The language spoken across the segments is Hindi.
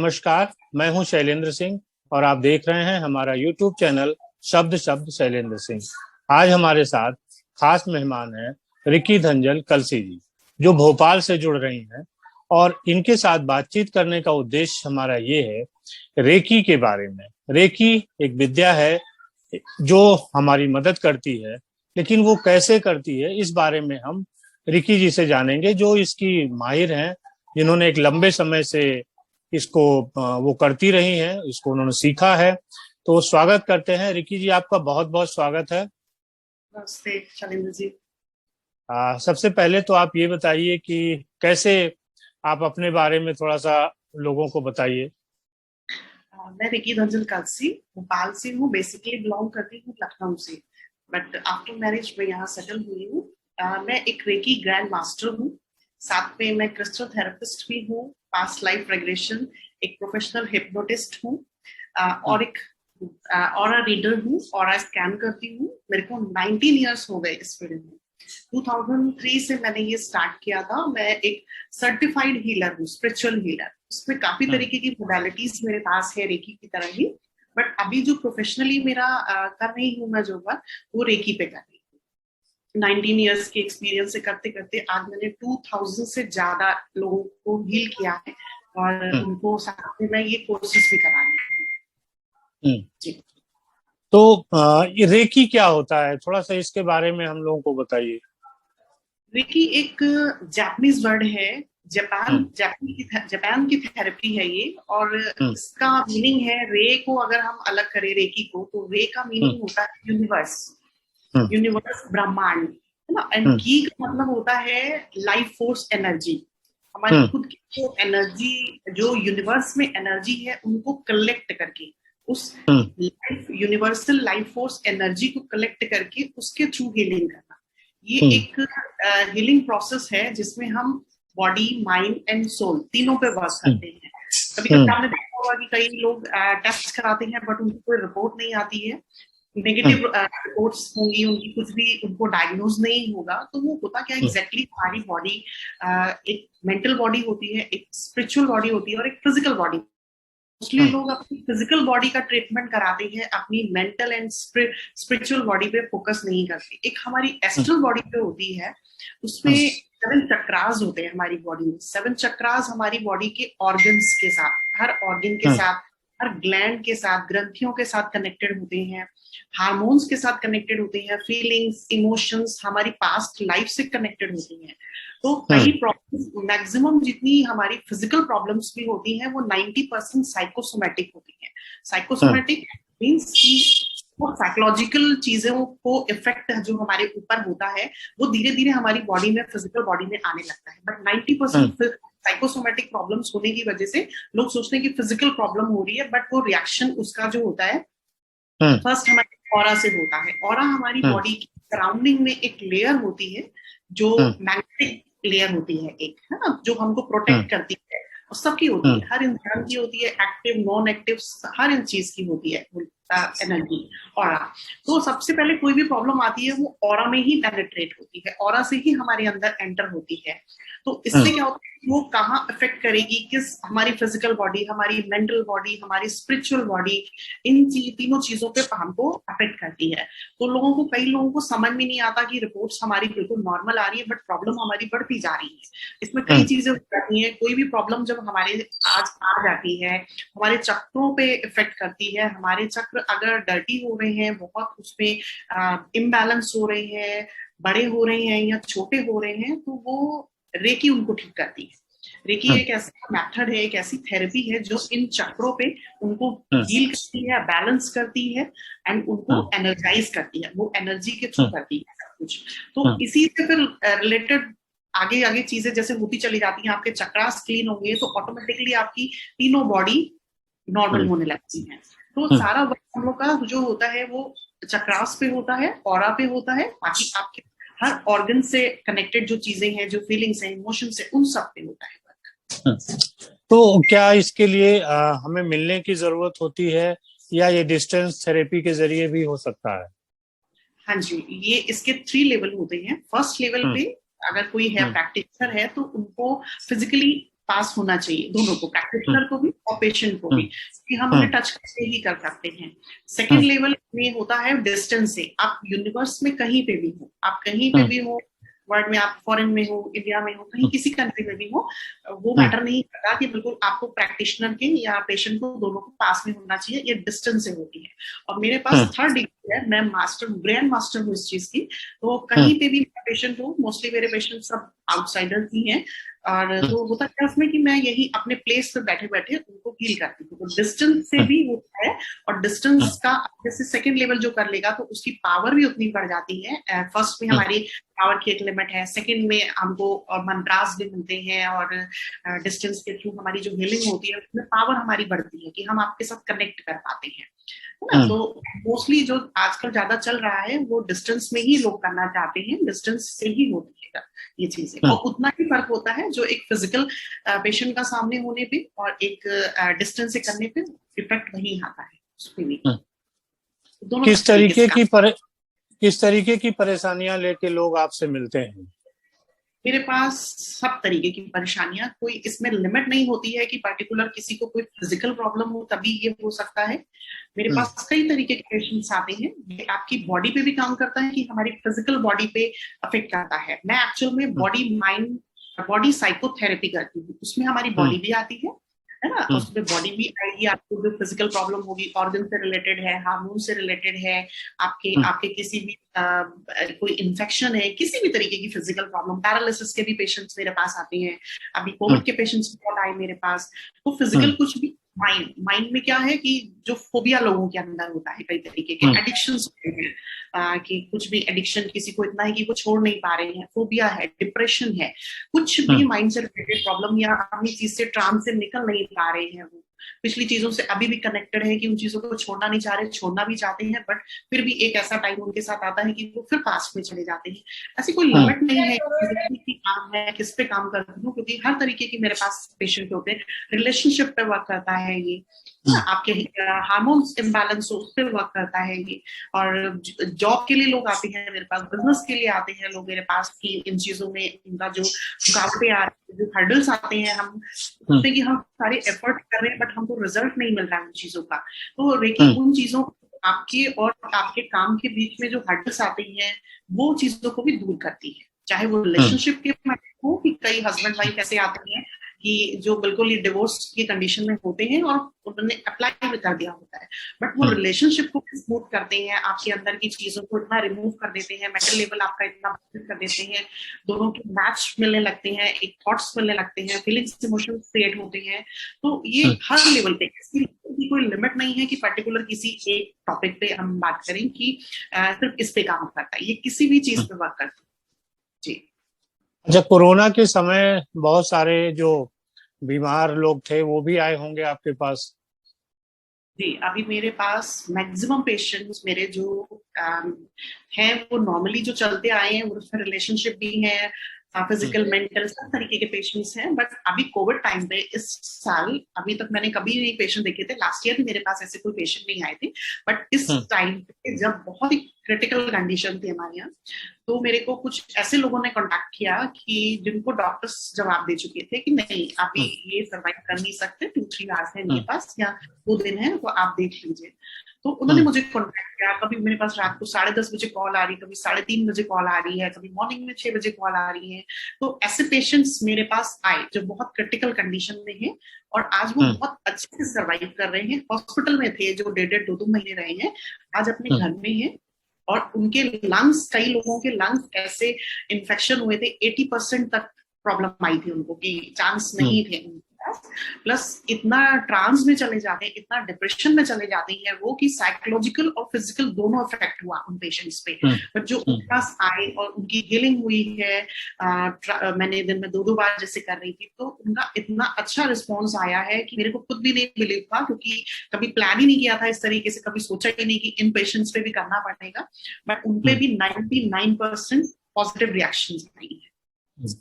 नमस्कार, मैं हूं शैलेंद्र सिंह और आप देख रहे हैं हमारा यूट्यूब चैनल शब्द शब्द शैलेंद्र सिंह। आज हमारे साथ खास मेहमान हैं रिकी धंजल कलसी जी, जो भोपाल से जुड़ रही हैं और इनके साथ बातचीत करने का उद्देश्य हमारा ये है रेकी के बारे में। रेकी एक विद्या है जो हमारी मदद करती है, लेकिन वो कैसे करती है इस बारे में हम रिकी जी से जानेंगे, जो इसकी माहिर हैं, जिन्होंने एक लंबे समय से इसको वो करती रही हैं, इसको उन्होंने सीखा है। तो स्वागत करते हैं रिकी जी, आपका बहुत बहुत स्वागत है। नमस्ते शैलेंद्र जी। सबसे पहले तो आप ये बताइए कि कैसे आप अपने बारे में थोड़ा सा लोगों को बताइए। मैं रिकी धंजल कलसी भोपाल से हूँ। बेसिकली बिलोंग करती हूँ लखनऊ से, बट आफ्टर मैरिज मैं यहाँ सेटल हुई हूँ। मैं एक रेकी ग्रैंड मास्टर हूँ, साथ में मैं क्रिस्टल थेरेपिस्ट भी हूँ, पास्ट लाइफ रेग्रेशन, एक प्रोफेशनल हिप्नोटिस्ट हूँ और एक ऑरा रीडर हूँ। ऑरा स्कैन करती हूँ। मेरे को 19 इयर्स हो गए इस फील्ड में। 2003 से मैंने ये स्टार्ट किया था। मैं एक सर्टिफाइड हीलर हूँ, स्पिरिचुअल हीलर। उसमें काफी तरीके की मोडालिटीज मेरे पास है रेकी की तरह ही, बट अभी जो प्रोफेशनली मेरा कर रही हूँ मैं जो वर्क, वो रेकी पे कर रही हूँ। 19 इयर्स के एक्सपीरियंस से करते करते आज मैंने 2000 से ज्यादा लोगों को हील किया है और उनको साथ में मैं ये कोर्सेस भी करा रही हूँ। जी। तो ये रेकी क्या होता है, थोड़ा सा इसके बारे में हम लोगों को बताइए। रेकी एक जापानीज वर्ड है। जापान की थेरेपी है ये, और इसका मीनिंग है, रे को अगर हम अलग करें रेकी को, तो रे का मीनिंग होता है यूनिवर्स, यूनिवर्स ब्रह्मांड, है ना। एंड की का मतलब होता है लाइफ फोर्स, एनर्जी। हमारी खुद की जो एनर्जी, जो यूनिवर्स में एनर्जी है, उनको कलेक्ट करके, उस life universal life force energy को कलेक्ट करके उसके थ्रू हीलिंग करना। ये एक हीलिंग प्रोसेस है जिसमें हम बॉडी, माइंड एंड सोल तीनों पे वर्क करते हैं। कभी कभी आपने देखा होगा कि कई लोग टेस्ट कराते हैं बट उनको कोई रिपोर्ट नहीं आती है, नेगेटिव रिपोर्ट्स होंगी उनकी, कुछ भी उनको डायग्नोज नहीं होगा। तो वो होता क्या एग्जैक्टली, हमारी बॉडी एक मेंटल बॉडी होती है, एक स्पिरिचुअल बॉडी होती है और एक फिजिकल बॉडी। मोस्टली लोग अपनी फिजिकल बॉडी का ट्रीटमेंट कराते हैं, अपनी मेंटल एंड स्पिरिचुअल बॉडी पे फोकस नहीं करते। एक हमारी एस्ट्रल बॉडी पे होती है, उसमें 7 चक्रास होते हैं हमारी बॉडी में। 7 चक्रास हमारी बॉडी के ऑर्गन्स के साथ, हर ऑर्गन के साथ, हर ग्लैंड के साथ, ग्रंथियों के साथ कनेक्टेड होते हैं, हार्मोन्स के साथ कनेक्टेड होते हैं, फीलिंग्स, इमोशंस हमारी पास्ट लाइफ से कनेक्टेड होती हैं। तो कई प्रॉब्लम्स, मैक्सिमम जितनी हमारी फिजिकल प्रॉब्लम्स भी होती हैं, वो 90% साइकोसोमैटिक होती हैं। साइकोसोमैटिक मीन्स कि वो साइकोलॉजिकल चीजों को इफेक्ट जो हमारे ऊपर होता है, वो धीरे धीरे हमारी बॉडी में, फिजिकल बॉडी में आने लगता है। बट 90% साइकोसोमैटिक प्रॉब्लम्स होने की वजह से लोग सोचते हैं कि फिजिकल प्रॉब्लम हो रही है, बट वो रिएक्शन उसका जो होता है फर्स्ट हमारे ऑरा से होता है। ऑरा हमारी बॉडी की सराउंडिंग में एक लेयर होती है जो मैग्नेटिक लेयर होती है, एक, है ना, जो हमको प्रोटेक्ट करती है। और सबकी होती है, हर इंसान की होती है, एक्टिव, नॉन एक्टिव, हर इन चीज की होती है एनर्जी, ऑरा। तो सबसे पहले कोई भी प्रॉब्लम आती है वो ऑरा में ही पेनिट्रेट होती है, ऑरा से ही हमारे अंदर एंटर होती है। तो इससे क्या होता है, वो कहाँ इफेक्ट करेगी, किस, हमारी फिजिकल बॉडी, हमारी मेंटल बॉडी, हमारी स्पिरिचुअल बॉडी, इन तीनों चीजों पे हमको अफेक्ट करती है। तो लोगों को, कई लोगों को समझ में नहीं आता कि रिपोर्ट्स हमारी बिल्कुल नॉर्मल आ रही है, बट प्रॉब्लम हमारी बढ़ती जा रही है। इसमें कई चीजें हो जाती है। कोई भी प्रॉब्लम जब हमारे आज आ जाती है, हमारे चक्रों पे इफेक्ट करती है। हमारे चक्र अगर डर्टी हो रहे हैं, बहुत उसमें इम्बैलेंस हो रहे हैं, बड़े हो रहे हैं या छोटे हो रहे हैं, तो वो रेकी उनको ठीक करती है। रेकी एक ऐसा मेथड है, एक ऐसी थेरेपी है जो इन चक्रों पे उनको हील करती है, बैलेंस करती है एंड उनको एनर्जाइज करती है। वो एनर्जी के थ्रू करती है सब कुछ। तो इसी से फिर रिलेटेड आगे आगे चीजें जैसे होती चली जाती हैं। आपके चक्रास क्लीन होंगे तो ऑटोमेटिकली आपकी तीनों बॉडी नॉर्मल होने लगती है। तो सारा वर्क हम लोग का जो होता है वो चक्रास पे होता है, ऑरा पे होता है, बाकी आपके हर ऑर्गन से कनेक्टेड जो चीजें हैं, जो फीलिंग्स हैं, इमोशंस हैं, उन सब पे होता है। तो क्या इसके लिए हमें मिलने की जरूरत होती है या ये डिस्टेंस थेरेपी के जरिए भी हो सकता है? हाँ जी, ये इसके 3 लेवल होते हैं। फर्स्ट लेवल पे अगर कोई है प्रैक्टिशनर है तो उनको फिजिकली पास होना चाहिए, दोनों को, प्रैक्टिशनर को भी और पेशेंट को भी, कि हम उन्हें टच करके ही कर सकते हैं। सेकेंड लेवल में होता है डिस्टेंस से। आप यूनिवर्स में कहीं पे भी हो, आप कहीं पे भी हो, वर्ल्ड में, आप फॉरेन में हो, इंडिया में हो, कहीं किसी कंट्री में भी हो, वो मैटर नहीं करता कि बिल्कुल आपको प्रैक्टिशनर के या पेशेंट को दोनों को पास में होना चाहिए, ये डिस्टेंस से होती है। और मेरे पास थर्ड डिग्री है, मैं मास्टर, ग्रैंड मास्टर हूँ इस चीज की, तो कहीं पे भी पेशेंट हो, मोस्टली मेरे पेशेंट सब आउटसाइडर ही हैं, और तो होता है उसमें कि मैं यही अपने प्लेस पे बैठे बैठे उनको हील करती हूँ। तो डिस्टेंस से भी होता है, और डिस्टेंस का जैसे सेकंड लेवल जो कर लेगा तो उसकी पावर भी उतनी बढ़ जाती है। फर्स्ट में हमारी पावर की एक लिमिट है, सेकंड में हमको मंत्रास भी मिलते हैं, और डिस्टेंस के थ्रू हमारी जो हीलिंग होती है उसमें पावर हमारी बढ़ती है कि हम आपके साथ कनेक्ट कर पाते हैं, है ना। तो मोस्टली जो आजकल ज्यादा चल रहा है वो डिस्टेंस में ही लोग करना चाहते हैं, डिस्टेंस से ही होती है ये चीजें, और उतना ही फर्क होता है जो एक फिजिकल पेशेंट का सामने होने पे और एक डिस्टेंस से करने पे इफेक्ट वही आता है उसपे भी। दोनों किस तरीके की परेशानियां लेके लोग आपसे मिलते हैं? मेरे पास सब तरीके की परेशानियां, कोई इसमें लिमिट नहीं होती है कि पर्टिकुलर किसी को कोई फिजिकल प्रॉब्लम हो तभी ये हो सकता है। मेरे पास कई तरीके के पेशेंट्स आते हैं। ये आपकी बॉडी पे भी काम करता है कि हमारी फिजिकल बॉडी पे अफेक्ट करता है। मैं एक्चुअल में बॉडी साइकोथेरेपी करती हूँ, उसमें हमारी बॉडी भी आती है ना, उसमें बॉडी भी आएगी, आपको जो फिजिकल प्रॉब्लम होगी ऑर्गन से रिलेटेड है, हार्मोन से रिलेटेड है, आपके किसी भी कोई इन्फेक्शन है, किसी भी तरीके की फिजिकल प्रॉब्लम, पैरालिसिस के भी पेशेंट्स मेरे पास आते हैं, अभी कोविड के पेशेंट्स बहुत आए मेरे पास। तो फिजिकल कुछ भी, माइंड में क्या है कि जो फोबिया लोगों के अंदर होता है, कई तरीके के एडिक्शंस होते हैं, कि कुछ भी एडिक्शन किसी को इतना है कि वो छोड़ नहीं पा रहे हैं, फोबिया है, डिप्रेशन है, कुछ भी माइंड से रिलेटेड प्रॉब्लम, या अपनी चीज से ट्रांस से निकल नहीं पा रहे हैं, वो पिछली चीजों से अभी भी कनेक्टेड है कि उन चीजों को छोड़ना नहीं चाह रहे, छोड़ना भी चाहते हैं, बट फिर भी एक ऐसा टाइम उनके साथ आता है कि वो फिर पास्ट में चले जाते हैं। ऐसी कोई लिमिट नहीं है कि काम है किस पे काम करती हूँ, क्योंकि हर तरीके की मेरे पास पेशेंट होते हैं। रिलेशनशिप पे वर्क करता है ये, आपके हार्मोन्स इम्बैलेंस हो उस पर वर्क करता है ये, और जॉब के लिए लोग आते हैं मेरे पास, बिजनेस के लिए आते हैं लोग मेरे पास, कि इन चीजों में उनका जो रुकावटें आ रही है, जो हर्डल्स आते हैं, हम सोचते हैं कि हम सारे एफर्ट कर रहे हैं बट हमको रिजल्ट नहीं मिल रहा है उन चीजों का। तो रेकी उन चीजों, आपके और आपके काम के बीच में जो हर्डल्स आती हैं वो चीजों को भी दूर करती है, चाहे वो रिलेशनशिप के हो, कि कई हस्बैंड वाइफ ऐसे आते हैं कि जो बिल्कुल ही डिवोर्स की कंडीशन में होते हैं और उन्होंने अप्लाई भी कर दिया होता है, बट वो रिलेशनशिप को स्मूथ करते हैं, आपके अंदर की चीजों को इतना रिमूव कर देते हैं, मेंटल लेवल आपका इतना कर देते हैं, दोनों के मैच मिलने लगते हैं, एक थॉट्स मिलने लगते हैं, फीलिंग्स इमोशंस क्रिएट होते हैं। तो ये हर लेवल पे, इसकी कोई लिमिट नहीं है कि पर्टिकुलर किसी एक टॉपिक पे हम बात करें कि सिर्फ इस पे काम करता है, ये किसी भी चीज पे वर्क करता है जी। अच्छा, कोरोना के समय बहुत सारे जो बीमार लोग थे वो भी आए होंगे आपके पास? जी, अभी मेरे पास मैक्सिमम पेशेंट्स मेरे जो हैं वो नॉर्मली जो चलते आए हैं, उसमें रिलेशनशिप भी है, फिजिकल मेंटल सब तरीके के पेशेंट्स हैं। बट अभी कोविड टाइम पे इस साल अभी तक मैंने कभी नहीं पेशेंट देखे थे, लास्ट ईयर भी मेरे पास ऐसे कोई पेशेंट नहीं आए थे, बट इस टाइम पे जब बहुत ही क्रिटिकल कंडीशन थी हमारे यहाँ, तो मेरे को कुछ ऐसे लोगों ने कांटेक्ट किया कि जिनको डॉक्टर्स जवाब दे चुके थे कि नहीं अभी ये सर्वाइव कर नहीं सकते, 2-3 आवर्स है मेरे पास या 2 दिन है, तो आप देख लीजिए। तो उन्होंने मुझे कांटेक्ट किया, कभी मेरे पास रात को 10:30 बजे कॉल आ रही, कभी 3:30 बजे कॉल आ रही है, कभी मॉर्निंग में 6 बजे कॉल आ रही है। तो ऐसे पेशेंट्स मेरे पास आए जो बहुत क्रिटिकल कंडीशन में है, और आज वो बहुत अच्छे से सर्वाइव कर रहे हैं। हॉस्पिटल में थे जो 1.5-2 महीने रहे हैं, आज अपने घर में हैं, और उनके लंग्स, कई लोगों के लंग्स ऐसे इन्फेक्शन हुए थे, 80% तक प्रॉब्लम आई थी उनको, कि चांस नहीं थे उनके पास। प्लस इतना ट्रांस में चले जाते हैं, इतना डिप्रेशन में चले जाते हैं वो, कि साइकोलॉजिकल और फिजिकल दोनों इफेक्ट हुआ उन पेशेंट्स पे। बट जो उनके पास आए और उनकी हीलिंग हुई है, मैंने दिन में 2-2 बार जैसे कर रही थी, तो उनका इतना अच्छा रिस्पॉन्स आया है कि मेरे को खुद भी नहीं बिलीव था, क्योंकि कभी प्लान ही नहीं किया था इस तरीके से, कभी सोचा ही नहीं कि इन पेशेंट्स पे भी करना पड़ेगा, बट उनपे भी 99% पॉजिटिव रिएक्शन आई है।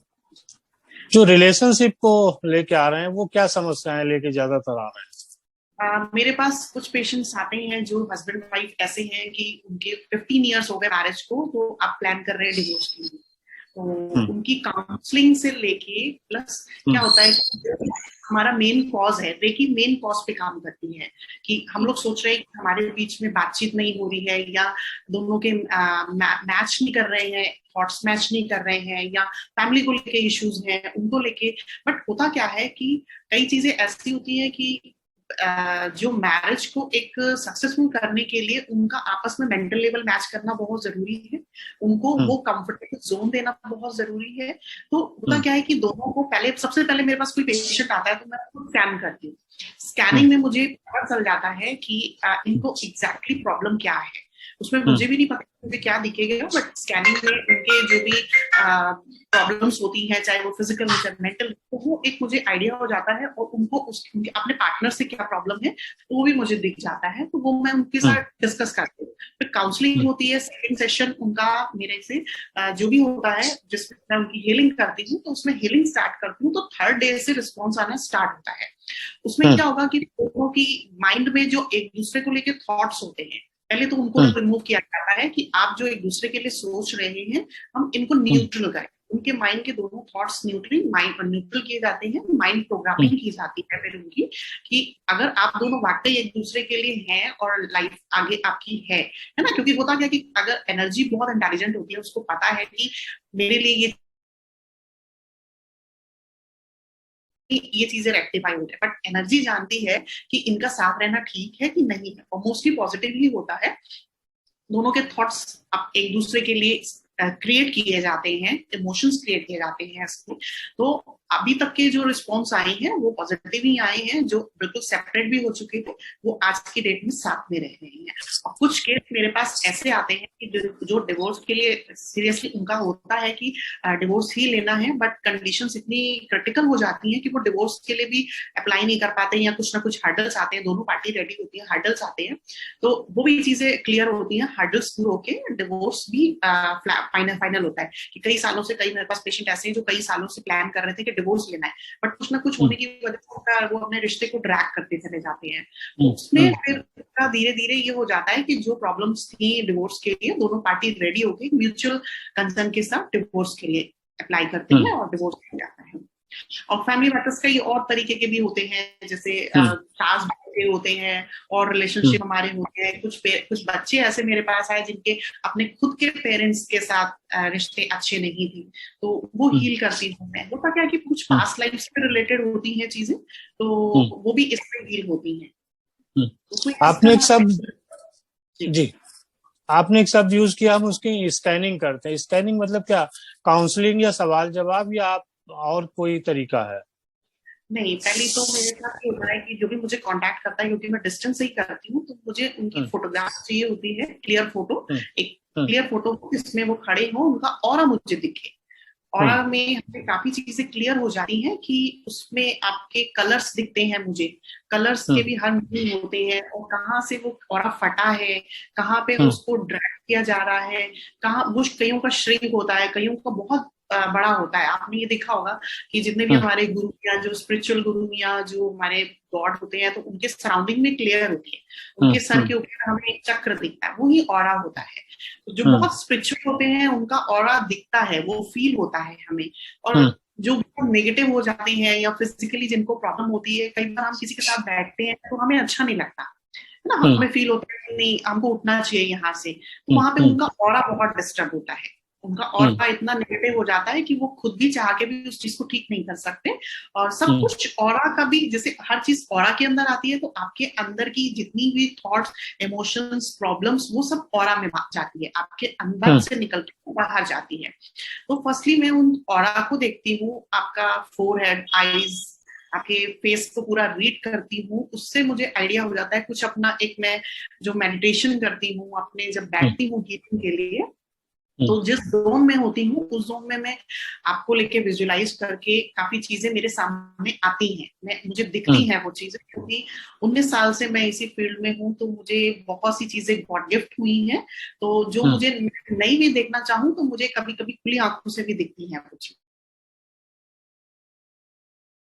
जो रिलेशनशिप को लेके आ रहे हैं वो क्या समस्याएं लेके ज्यादातर आ रहे हैं? मेरे पास कुछ पेशेंट्स आते हैं जो हस्बैंड वाइफ ऐसे हैं कि उनके 15 इयर्स हो गए मैरिज को, तो आप प्लान कर रहे हैं डिवोर्स के लिए। तो उनकी काउंसलिंग से लेके प्लस क्या होता है, हमारा मेन कॉज है, रेकी मेन कॉज पे काम करती है कि हम लोग सोच रहे हैं कि हमारे बीच में बातचीत नहीं हो रही है, या दोनों के मैच नहीं कर रहे हैं, थॉट्स मैच नहीं कर रहे हैं, या फैमिली को लेके इश्यूज हैं उनको लेके। बट होता क्या है कि कई चीजें ऐसी होती है कि जो मैरिज को एक सक्सेसफुल करने के लिए उनका आपस में मेंटल लेवल मैच करना बहुत जरूरी है, उनको वो कंफर्टेबल जोन देना बहुत जरूरी है। तो होता क्या है कि दोनों को सबसे पहले मेरे पास कोई पेशेंट आता है तो मैं उसको स्कैन करती हूँ। स्कैनिंग में मुझे पता चल जाता है कि इनको एग्जैक्टली प्रॉब्लम क्या है। उसमें मुझे भी नहीं पता मुझे क्या दिखेगा, बट स्कैनिंग में उनके जो भी प्रॉब्लम्स होती हैं, चाहे वो फिजिकल हो चाहे मेंटल, तो वो एक मुझे आइडिया हो जाता है, और उनको उनके अपने पार्टनर से क्या प्रॉब्लम है तो वो भी मुझे दिख जाता है। तो वो मैं उनके साथ डिस्कस करती हूँ। फिर काउंसलिंग होती है, सेकंड सेशन उनका मेरे से जो भी होता है जिसमें मैं उनकी हीलिंग करती हूँ, तो उसमें हीलिंग स्टार्ट करती हूँ। तो थर्ड डे से रिस्पॉन्स आना स्टार्ट होता है। उसमें क्या होगा कि लोगों की माइंड में जो एक दूसरे को लेकर थॉट्स होते हैं, पहले तो उनको रिमूव किया जाता है कि आप जो एक दूसरे के लिए सोच रहे हैं हम इनको न्यूट्रल करें। उनके माइंड के दोनों थॉट्स न्यूट्रल किए जाते हैं, माइंड प्रोग्रामिंग की जाती है फिर उनकी, कि अगर आप दोनों वाकई एक दूसरे के लिए हैं और लाइफ आगे आपकी है ना। क्योंकि होता क्या कि अगर एनर्जी बहुत इंटेलिजेंट होती है, उसको पता है कि मेरे लिए ये चीजें रेक्टिफाई हो जाए, बट एनर्जी जानती है कि इनका साथ रहना ठीक है कि नहीं है, और मोस्टली पॉजिटिव ही होता है। दोनों के थॉट्स अब एक दूसरे के लिए क्रिएट किए जाते हैं, इमोशंस क्रिएट किए जाते हैं इसमें। तो अभी तक के जो रिस्पॉन्स आए हैं वो पॉजिटिव ही आए हैं। जो बिल्कुल सेपरेट भी हो चुके थे वो आज की डेट में साथ में रह रहे हैं। और कुछ केस मेरे पास ऐसे आते हैं कि जो डिवोर्स के लिए सीरियसली उनका होता है कि डिवोर्स ही लेना है, बट कंडीशंस इतनी क्रिटिकल हो जाती हैं कि वो डिवोर्स के लिए भी अप्लाई नहीं कर पाते, या कुछ ना कुछ हर्डल्स आते हैं, दोनों पार्टी रेडी होती है, हर्डल्स आते हैं, तो वो भी चीजें क्लियर होती हैं। हर्डल्स दूर होके डिवोर्स भी फाइनल होता है। कि कई सालों से, कई मेरे पास पेशेंट ऐसे हैं जो कई सालों से प्लान कर रहे थे कि डिवोर्स लेना है, बट कुछ ना कुछ होने की वजह से वो अपने रिश्ते को ड्रैग करते चले जाते हैं। उसमें फिर धीरे धीरे ये हो जाता है कि जो प्रॉब्लम्स थी डिवोर्स के लिए, दोनों पार्टी रेडी होके म्यूचुअल कंसर्न के साथ डिवोर्स के लिए अप्लाई करते हैं और डिवोर्स हो जाता है। और फैमिली मैटर्स कई और तरीके के भी होते हैं, जैसे सास बहू के होते हैं और रिलेशनशिप हमारे होते हैं। कुछ बच्चे ऐसे मेरे पास आए जिनके अपने खुद के पेरेंट्स के साथ रिश्ते अच्छे नहीं थे, तो वो हील करती हूँ मैं। वो क्या कि कुछ पास्ट लाइफ से रिलेटेड होती हैं चीजें, तो वो भी इसमें हील होती हैं। आपने एक शब्द जी आपने एक शब्द यूज किया, हम उसकी स्कैनिंग करते हैं। स्कैनिंग मतलब क्या, काउंसलिंग या सवाल जवाब, या आप और कोई तरीका है? नहीं, पहले तो मेरे साथ ये होता है कि जो भी मुझे कांटेक्ट करता है, क्योंकि मैं डिस्टेंस से ही करती हूँ, तो मुझे उनकी फोटोग्राफ चाहिए होती है, क्लियर फोटो, एक क्लियर फोटो जिसमें वो खड़े हो, उनका ऑरा मुझे दिखे। ऑरा में हमें काफी चीजें क्लियर हो जाती हैं कि उसमें आपके कलर्स दिखते हैं मुझे, कलर्स के भी हर मीनिंग होते हैं, और कहाँ से वो ऑरा फटा है, कहाँ पे उसको ड्रैग किया जा रहा है, कहाँ वो कईयों का श्रिंक होता है, कईयों का बहुत बड़ा होता है। आपने ये देखा होगा कि जितने भी हमारे गुरु या जो स्पिरिचुअल गुरु या जो हमारे गॉड होते हैं, तो उनके सराउंडिंग में क्लियर होती है, उनके सर के ऊपर हमें एक चक्र दिखता है, वो ही ऑरा होता है। तो जो बहुत स्पिरिचुअल होते हैं उनका ऑरा दिखता है, वो फील होता है हमें। और जो बहुत नेगेटिव हो जाते हैं या फिजिकली जिनको प्रॉब्लम होती है, कई बार हम किसी के साथ बैठते हैं तो हमें अच्छा नहीं लगता है ना, हमें फील होता है कि नहीं हमको उठना चाहिए यहाँ से, तो वहां पे उनका ऑरा बहुत डिस्टर्ब होता है, उनका ऑरा इतना नेगेटिव हो जाता है कि वो खुद भी चाह के भी उस चीज को ठीक नहीं कर सकते। और सब कुछ ऑरा का भी, जैसे हर चीज ऑरा के अंदर आती है, तो आपके अंदर की जितनी भी थॉट्स, इमोशंस, प्रॉब्लम्स, वो सब ऑरा में जाती है, आपके अंदर से निकल के बाहर जाती है। तो फर्स्टली मैं उन ऑरा को देखती हूँ, आपका फोरहेड, आईज, आपके फेस को पूरा रीड करती हूँ, उससे मुझे आइडिया हो जाता है कुछ अपना। एक मैं जो मेडिटेशन करती हूँ अपने, जब बैठती हूँ हीलिंग के लिए, तो जिस जोन में होती हूँ उस जोन में मैं आपको लेके विजुअलाइज करके काफी चीजें मेरे सामने आती हैं, मुझे दिखती हैं वो चीजें, क्योंकि 19 साल से मैं इसी फील्ड में हूँ, तो मुझे बहुत सी चीजें गॉड गिफ्ट हुई हैं। तो जो मुझे नहीं भी देखना चाहूँ तो मुझे कभी कभी खुली आंखों से भी दिखती है कुछ,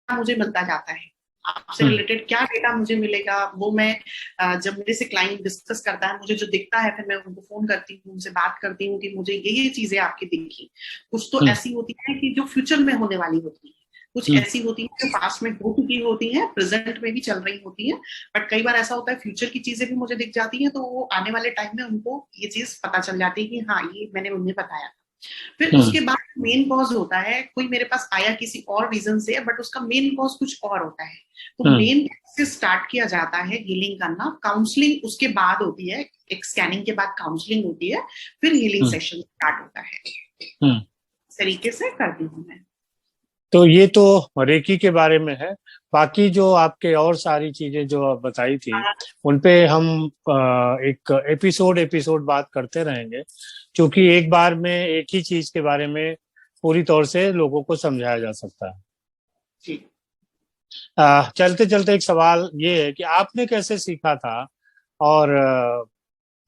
मुझे मिलता जाता है। आपसे रिलेटेड क्या डेटा मुझे मिलेगा, वो मैं जब मेरे से क्लाइंट डिस्कस करता है, मुझे जो दिखता है, फिर मैं उनको फोन करती हूँ, उनसे बात करती हूँ कि मुझे ये चीजें आपकी दिखी। कुछ तो ऐसी होती है कि जो फ्यूचर में होने वाली होती है, कुछ ऐसी होती है जो पास्ट में हो चुकी होती है, प्रेजेंट में भी चल रही होती है। बट कई बार ऐसा होता है फ्यूचर की चीजें भी मुझे दिख जाती हैं, तो वो आने वाले टाइम में उनको ये चीज पता चल जाती है कि हाँ, ये मैंने उन्हें बताया। फिर उसके बाद मेन कॉज होता है, कोई मेरे पास आया किसी और रीजन से, बट उसका मेन कॉज कुछ और होता है। तो मेन से स्टार्ट किया जाता है हीलिंग करना, काउंसलिंग उसके बाद होती है, एक स्कैनिंग के बाद काउंसलिंग होती है, फिर हीलिंग सेशन स्टार्ट होता है। इस तरीके से करती हूँ मैं। तो ये तो रेकी के बारे में है। बाकी जो आपके और सारी चीजें जो आप बताई थी, उनपे हम एक एपिसोड बात करते रहेंगे, क्योंकि एक बार में एक ही चीज के बारे में पूरी तौर से लोगों को समझाया जा सकता है। जी। चलते चलते एक सवाल ये है कि आपने कैसे सीखा था, और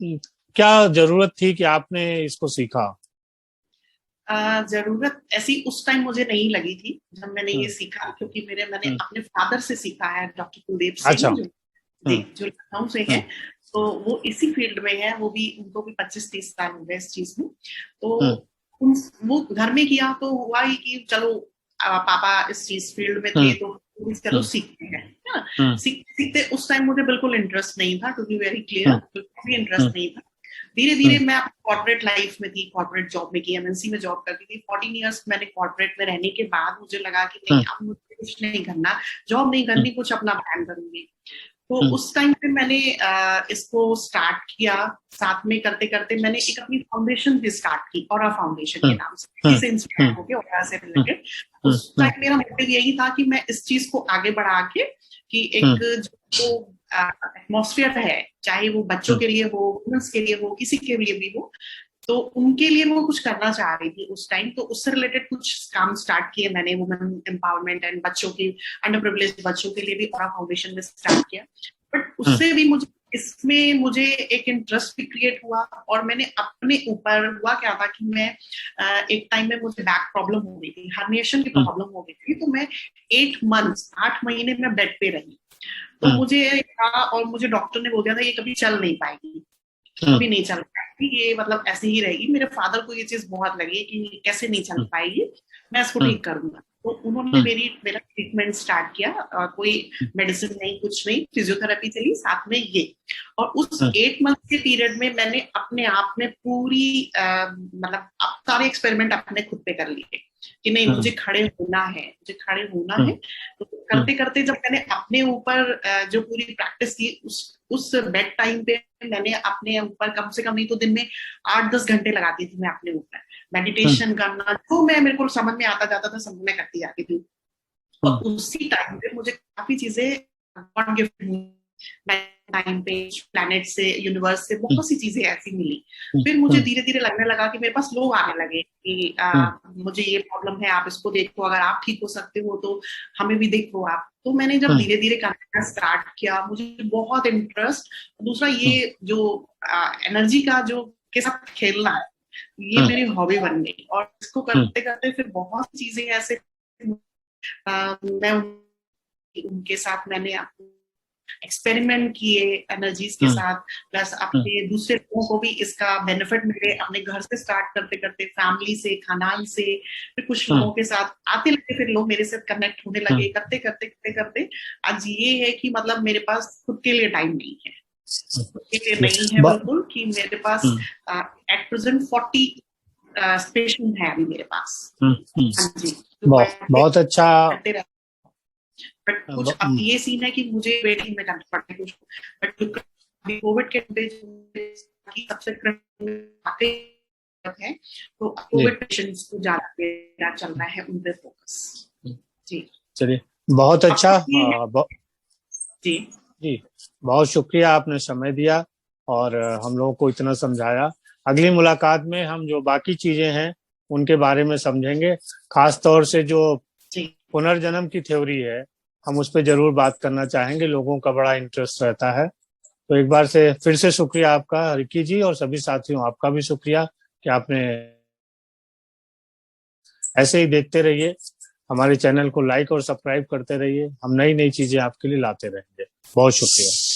क्या जरूरत थी कि आपने इसको सीखा? जरूरत ऐसी उस टाइम मुझे नहीं लगी थी जब मैंने ये सीखा, क्योंकि मैंने अपने फादर से सीखा है, डॉक्टर कुलदीप अच्छा। सिंह, जो लखनऊ से है। तो वो इसी फील्ड में है, वो भी, उनको भी 25-30 साल हो गए इस चीज में। तो वो घर में किया तो हुआ ही कि चलो पापा इस चीज फील्ड में थे, तो चलो सीखते हैं ना। सीखते उस टाइम मुझे बिल्कुल इंटरेस्ट नहीं था, टू बी वेरी क्लियर, बिल्कुल भी इंटरेस्ट नहीं था। धीरे धीरे मैं कॉर्पोरेट लाइफ में थी, कॉर्पोरेट जॉब में की, एमएनसी में जॉब करती थी। 14 इयर्स मैंने कॉर्पोरेट में रहने के बाद मुझे लगा कि नहीं, अब मुझे कुछ नहीं करना, जॉब नहीं करनी, कुछ अपना प्लान करूंगी। तो उस टाइम पे मैंने इसको स्टार्ट किया। साथ में करते करते मैंने एक अपनी फाउंडेशन भी स्टार्ट की, ऑरा फाउंडेशन के नाम से, इसे इंस्पायर होकर ऑरा से रिलेटेड। उस टाइम मेरा मोटिव यही था कि मैं इस चीज को आगे बढ़ा के, कि एक जो एटमॉस्फेयर है, चाहे वो बच्चों के लिए हो, वुमेन्स के लिए हो, किसी के लिए भी हो, तो उनके लिए वो कुछ करना चाह रही थी उस टाइम। तो उससे रिलेटेड कुछ काम स्टार्ट किए मैंने, वुमेन एम्पावरमेंट एंड बच्चों की, अंडर प्रिविलेज्ड बच्चों के लिए भी ऑरा फाउंडेशन में स्टार्ट किया। बट उससे भी मुझे एक इंटरेस्ट भी क्रिएट हुआ, और मैंने अपने ऊपर, हुआ क्या था कि मैं एक टाइम में मुझे बैक प्रॉब्लम हो गई थी, हार्निएशन की प्रॉब्लम हो गई थी। तो मैं 8 महीने में बेड पे रही। तो मुझे कहा, और मुझे डॉक्टर ने बोल दिया था ये कभी चल नहीं पाएगी, कभी नहीं चल पाएगी, ये मतलब ऐसे ही रहेगी। मेरे फादर को ये चीज बहुत लगी कि कैसे नहीं चल पाएगी, मैं इसको ठीक करूंगा। तो उन्होंने मेरा ट्रीटमेंट स्टार्ट किया, कोई मेडिसिन नहीं, कुछ नहीं, फिजियोथेरेपी चली साथ में ये। और उस 8 मंथ के पीरियड में मैंने अपने आप में पूरी मतलब सारे एक्सपेरिमेंट अपने खुद पे कर लिए कि नहीं, मुझे खड़े होना है, मुझे खड़े होना है। तो करते करते जब मैंने अपने ऊपर जो पूरी प्रैक्टिस की, उस बेड टाइम पे मैंने अपने ऊपर कम से कम नहीं तो दिन में 8-10 घंटे लगाती थी मैं अपने ऊपर मेडिटेशन करना, जो मैं मेरे को समझ में आता जाता था सब मैं करती जाती थी। और उसी टाइम पे मुझे काफी चीजें गॉड गिफ्ट टाइम पे, प्लैनेट से, यूनिवर्स से बहुत सी चीजें ऐसी मिली। फिर मुझे धीरे धीरे लगने लगा कि मेरे पास लोग आने लगे कि मुझे ये प्रॉब्लम है, आप इसको देखो, अगर आप ठीक हो सकते हो तो हमें भी देखो आप। तो मैंने जब धीरे धीरे करना स्टार्ट किया, मुझे बहुत इंटरेस्ट। दूसरा ये जो एनर्जी का जो के साथ खेलना, ये मेरी हॉबी बन गई। और इसको करते करते फिर बहुत चीजें ऐसे मैं उनके साथ मैंने एक्सपेरिमेंट किए एनर्जीज के साथ, प्लस अपने दूसरे लोगों को भी इसका बेनिफिट मिले। अपने घर से स्टार्ट करते करते फैमिली से, खानदान से, फिर कुछ लोगों के साथ आते लगे, फिर लोग मेरे से कनेक्ट होने लगे। करते करते करते करते आज ये है कि मतलब मेरे पास खुद के लिए टाइम नहीं है, खुद के लिए नहीं है बिल्कुल, कि मेरे पास एट प्रेजेंट 40 पेशेंट है अभी मेरे पास। हाँ जी, बहुत अच्छा। बट कुछ अब ये सीन है कि मुझे वेटिंग में करना पड़ता है कुछ, बट कोविड के सबसे है, तो कोविड पेशेंट्स को ज्यादा चल रहा है, उन पे फोकस। जी चलिए, बहुत अच्छा। जी जी, बहुत शुक्रिया, आपने समय दिया और हम लोगों को इतना समझाया। अगली मुलाकात में हम जो बाकी चीजें हैं उनके बारे में समझेंगे, खास तौर से जो पुनर्जन्म की थ्योरी है, हम उस पर जरूर बात करना चाहेंगे, लोगों का बड़ा इंटरेस्ट रहता है। तो एक बार से फिर से शुक्रिया आपका रिकी जी, और सभी साथियों आपका भी शुक्रिया कि आपने ऐसे ही देखते रहिए हमारे चैनल को लाइक और सब्सक्राइब करते रहिए। हम नई नई चीजें आपके लिए लाते रहेंगे। बहुत शुक्रिया।